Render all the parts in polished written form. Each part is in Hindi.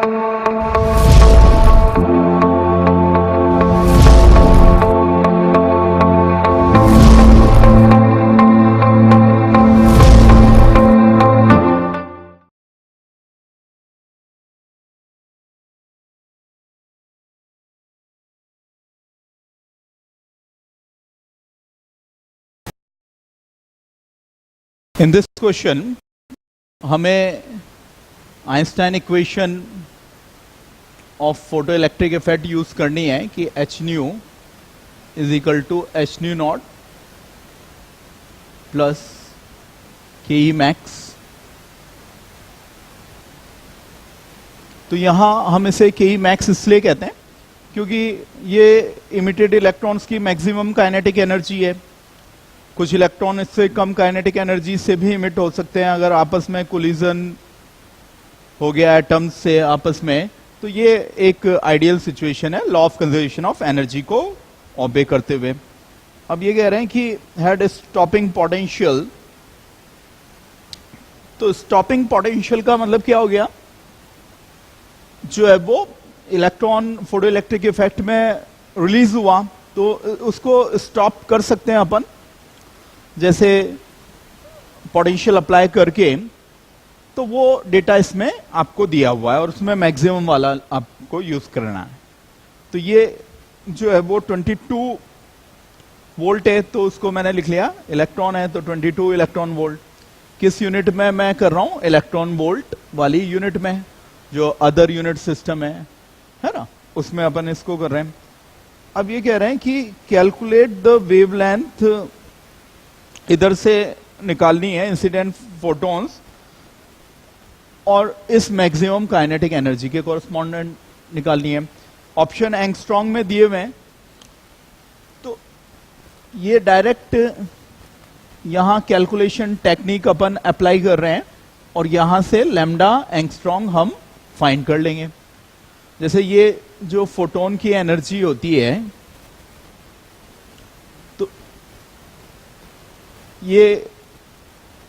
In this question हमें Einstein equation of photo electric effect use करनी है कि h nu is equal to h nu naught plus K E max. तो यहां हम इसे के ई मैक्स इसलिए कहते हैं क्योंकि ये इमिटेड इलेक्ट्रॉन्स की मैक्सिमम काइनेटिक एनर्जी है। कुछ इलेक्ट्रॉन इससे कम काइनेटिक एनर्जी से भी इमिट हो सकते हैं अगर आपस में कोलिजन हो गया एटम्स से आपस में। तो ये एक आइडियल सिचुएशन है law of conservation of energy को ओबे करते हुए। अब ये कह रहे हैं कि हैड स्टॉपिंग पोटेंशियल। तो स्टॉपिंग पोटेंशियल का मतलब क्या हो गया, जो है वो इलेक्ट्रॉन फोटो इलेक्ट्रिक इफेक्ट में रिलीज हुआ तो उसको स्टॉप कर सकते हैं अपन, जैसे पोटेंशियल अप्लाई करके। तो वो डेटा इसमें आपको दिया हुआ है और उसमें मैक्सिमम वाला आपको यूज करना है। तो ये जो है वो 22 वोल्ट है, तो उसको मैंने लिख लिया, इलेक्ट्रॉन है तो 22 इलेक्ट्रॉन वोल्ट। किस यूनिट में मैं कर रहा हूं, इलेक्ट्रॉन वोल्ट वाली यूनिट में, जो अदर यूनिट सिस्टम है ना, उसमें अपन इसको कर रहे हैं। अब ये कह रहे हैं कि कैलकुलेट द वेवलेंथ, इधर से निकालनी है इंसिडेंट फोटॉन्स और इस मैक्सिमम काइनेटिक एनर्जी के कॉरस्पॉन्डेंट निकालनी है। ऑप्शन एंगस्ट्रॉन्ग में दिए हुए हैं, तो ये डायरेक्ट यहां कैलकुलेशन टेक्निक अपन अप्लाई कर रहे हैं और यहां से लैम्डा एंगस्ट्रॉन्ग हम फाइंड कर लेंगे। जैसे ये जो फोटोन की एनर्जी होती है, तो ये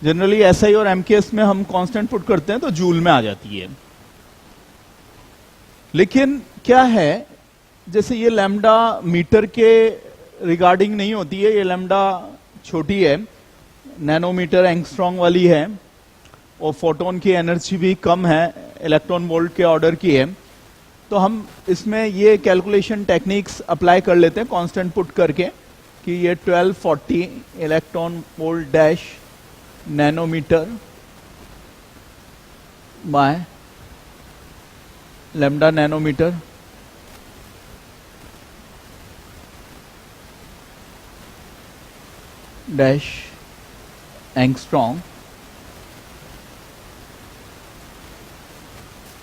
जनरली एसआई और एमकेएस में हम कांस्टेंट पुट करते हैं तो जूल में आ जाती है। लेकिन क्या है, जैसे ये लैम्डा मीटर के रिगार्डिंग नहीं होती है, ये लैम्डा छोटी है, नैनोमीटर एंगस्ट्रॉन्ग वाली है और फोटोन की एनर्जी भी कम है, इलेक्ट्रॉन वोल्ट के ऑर्डर की है। तो हम इसमें ये कैलकुलेशन टेक्निक्स अप्लाई कर लेते हैं कांस्टेंट पुट करके कि ये 1240 electron volt dash nanometre by lambda nanometre dash angstrom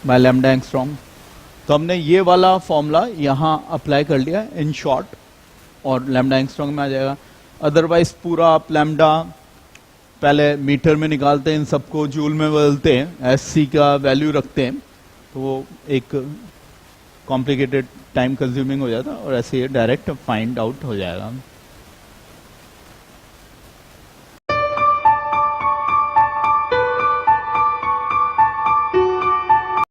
by lambda angstrom. तो हमने ये वाला फॉर्मूला यहां अप्लाई कर लिया इन शॉर्ट और लैम्डा एंगस्ट्रॉन्ग में आ जाएगा। अदरवाइज पूरा आप लैम्डा पहले मीटर में निकालते हैं, इन सबको जूल में बदलते हैं, एससी का वैल्यू रखते हैं, तो वो एक कॉम्प्लिकेटेड टाइम कंज्यूमिंग हो जाता है और ऐसे ये डायरेक्ट फाइंड आउट हो जाएगा।